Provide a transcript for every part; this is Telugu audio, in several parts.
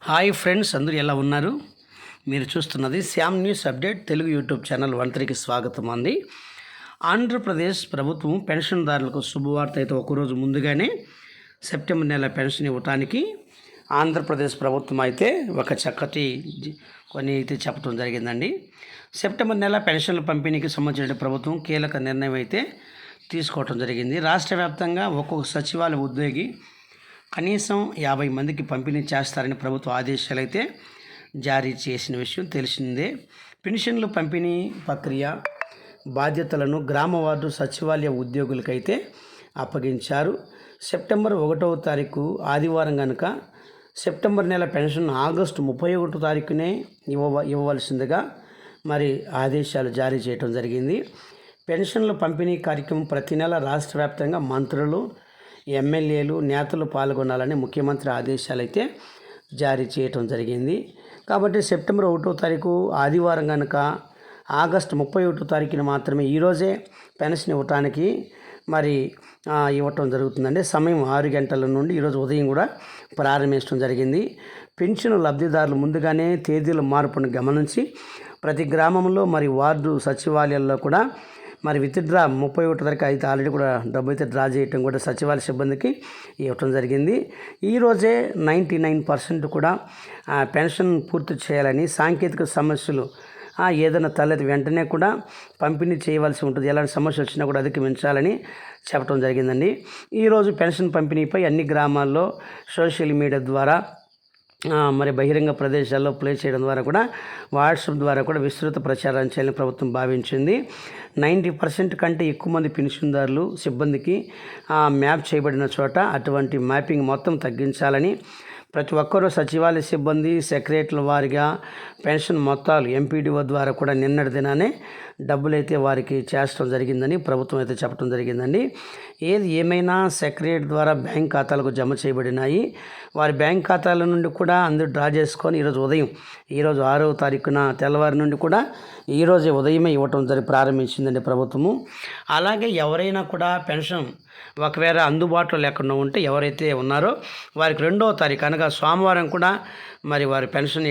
హాయ్ ఫ్రెండ్స్, అందరూ ఎలా ఉన్నారు? మీరు చూస్తున్నది Shyam news update Telugu YouTube channel 1 స్వాగతం అండి. ఆంధ్రప్రదేశ్ ప్రభుత్వం పెన్షన్దారులకు శుభవార్త అయితే ఒకరోజు ముందుగానే సెప్టెంబర్ నెల పెన్షన్ ఇవ్వటానికి ఆంధ్రప్రదేశ్ ప్రభుత్వం అయితే ఒక చక్కటి కొన్ని అయితే చెప్పడం జరిగిందండి. సెప్టెంబర్ నెల పెన్షన్ల పంపిణీకి సంబంధించిన ప్రభుత్వం కీలక నిర్ణయం అయితే తీసుకోవడం జరిగింది. రాష్ట్ర వ్యాప్తంగా ఒక్కొక్క సచివాలయ ఉద్యోగి కనీసం 50 మందికి పంపిణీ చేస్తారని ప్రభుత్వ ఆదేశాలు అయితే జారీ చేసిన విషయం తెలిసిందే. పెన్షన్లు పంపిణీ ప్రక్రియ బాధ్యతలను గ్రామ వార్డు సచివాలయ ఉద్యోగులకైతే అప్పగించారు. సెప్టెంబర్ 1వ తారీఖు ఆదివారం కనుక సెప్టెంబర్ నెల పెన్షన్ ఆగస్టు 31వ తారీఖునే ఇవ్వవలసిందిగా మరి ఆదేశాలు జారీ చేయడం జరిగింది. పెన్షన్ల పంపిణీ కార్యక్రమం ప్రతి నెల రాష్ట్ర వ్యాప్తంగా మంత్రులు, ఎమ్మెల్యేలు, నేతలు పాల్గొనాలని ముఖ్యమంత్రి ఆదేశాలు అయితే జారీ చేయటం జరిగింది. కాబట్టి సెప్టెంబర్ 1వ తారీఖు ఆదివారం కనుక ఆగస్టు 31వ తారీఖున మాత్రమే ఈరోజే పెన్షన్ ఇవ్వటానికి మరి ఇవ్వటం జరుగుతుందండి. సమయం 6 గంటల నుండి ఈరోజు ఉదయం కూడా ప్రారంభించడం జరిగింది. పెన్షన్ లబ్ధిదారులు ముందుగానే తేదీల మార్పును గమనించి ప్రతి గ్రామంలో మరి వార్డు సచివాలయాల్లో కూడా మరి విత్డ్రా 31 తారీఖు అయితే ఆల్రెడీ కూడా డబ్బు అయితే డ్రా చేయటం కూడా సచివాలయ సిబ్బందికి ఇవ్వటం జరిగింది. ఈరోజే 99% కూడా పెన్షన్ పూర్తి చేయాలని, సాంకేతిక సమస్యలు ఏదైనా తలెత్తి వెంటనే కూడా పంపిణీ చేయవలసి ఉంటుంది, ఎలాంటి సమస్య వచ్చినా కూడా అధిగమించాలని చెప్పడం జరిగిందండి. ఈరోజు పెన్షన్ పంపిణీపై అన్ని గ్రామాల్లో సోషల్ మీడియా ద్వారా మరి బహిరంగ ప్రదేశాల్లో ప్లే చేయడం ద్వారా కూడా వాట్సాప్ ద్వారా కూడా విస్తృత ప్రచారం చేయాలని ప్రభుత్వం భావించింది. 90% కంటే ఎక్కువ మంది పెన్షన్దారులు సిబ్బందికి మ్యాప్ చేయబడిన చోట అటువంటి మ్యాపింగ్ మొత్తం తగ్గించాలని, ప్రతి ఒక్కరూ సచివాలయ సిబ్బంది సెక్రటరీల వారిగా పెన్షన్ మొత్తాలు ఎంపీడీఓ ద్వారా కూడా నిన్నటి దినానే డబ్బులైతే వారికి చేర్చడం జరిగిందని ప్రభుత్వం అయితే చెప్పడం జరిగిందండి. ఏది ఏమైనా సెక్రటరీ ద్వారా బ్యాంక్ ఖాతాలకు జమ చేయబడినాయి. వారి బ్యాంక్ ఖాతాల నుండి కూడా అందరూ డ్రా చేసుకొని ఈరోజు 6వ తారీఖున తెల్లవారి నుండి కూడా ఈరోజు ఉదయమే ఇవ్వటం ప్రారంభించిందండి ప్రభుత్వము. అలాగే ఎవరైనా కూడా పెన్షన్ ఒకవేళ అందుబాటులో లేకుండా ఉంటే ఎవరైతే ఉన్నారో వారికి 2వ తారీఖు అనగా సోమవారం కూడా మరి వారి పెన్షన్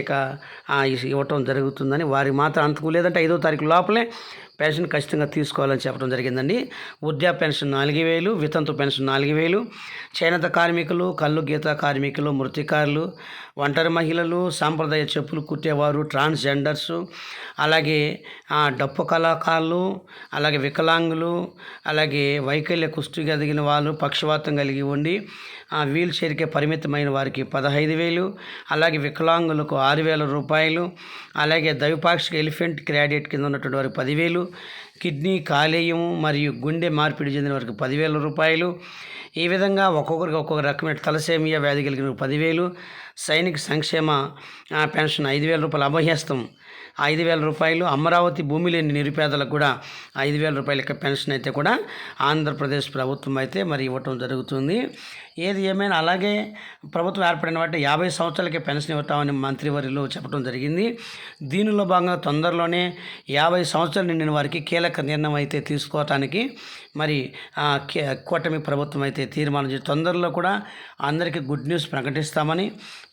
ఇవ్వటం జరుగుతుందని, వారి మాత్రం అంతకు లేదంటే 5వ తారీఖు లోపలే పెన్షన్ ఖచ్చితంగా తీసుకోవాలని చెప్పడం జరిగిందండి. వృద్ధాప్య పెన్షన్ 4,000, వితంతు పెన్షన్ 4,000, చేనేత కార్మికులు, కల్లు గీత కార్మికులు, మృతికారులు, ఒంటరి మహిళలు, సాంప్రదాయ చెప్పులు కుట్టేవారు, ట్రాన్స్జెండర్సు, అలాగే డప్పు కళాకారులు, అలాగే వికలాంగులు, అలాగే వైకల్య కుష్టి కలిగిన వాళ్ళు, పక్షవాతం కలిగి ఉండి వీల్ చైర్కే పరిమితమైన వారికి 15,000, అలాగే వికలాంగులకు 6,000 రూపాయలు, అలాగే ద్వైపాక్షిక ఎలిఫెంట్ క్రాడియేట్ కింద ఉన్నటువంటి వారికి 10,000, కిడ్నీ, కాలేయం మరియు గుండె మార్పిడి చెందిన వారికి 10,000 రూపాయలు. ఈ విధంగా ఒక్కొక్కరికి ఒక్కొక్క రకమైన తలసేమియా వ్యాధి కలిగిన 10,000, సైనిక సంక్షేమ పెన్షన్ 5,000 రూపాయలు, అభయహస్తం 5,000 రూపాయలు, అమరావతి భూమి లేని నిరుపేదలకు కూడా 5,000 రూపాయల పెన్షన్ అయితే కూడా ఆంధ్రప్రదేశ్ ప్రభుత్వం అయితే మరి ఇవ్వటం జరుగుతుంది. ఏది ఏమైనా అలాగే ప్రభుత్వం ఏర్పడిన వాటి 50 సంవత్సరాలకే పెన్షన్ ఇవ్వటామని మంత్రివర్యులు చెప్పడం జరిగింది. దీనిలో భాగంగా తొందరలోనే 50 సంవత్సరాలు నిండిన వారికి కీలక నిర్ణయం అయితే తీసుకోవటానికి మరి కూటమి ప్రభుత్వం అయితే తీర్మానం చేసి తొందరలో కూడా అందరికీ గుడ్ న్యూస్ ప్రకటిస్తామని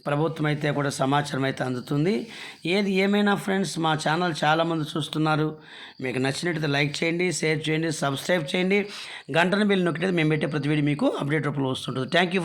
ప్రభుత్వం అయితే కూడా సమాచారం అయితే అందుతుంది. ఏది ఏమైనా ఫ్రెండ్స్, మా ఛానల్ చాలామంది చూస్తున్నారు. మీకు నచ్చినట్లయితే లైక్ చేయండి, షేర్ చేయండి, సబ్స్క్రైబ్ చేయండి, గంటను బెల్ నొక్కితే మేము పెట్టే ప్రతి వీడియో మీకు అప్డేట్ రూపంలో వస్తుంటుంది. Thank you.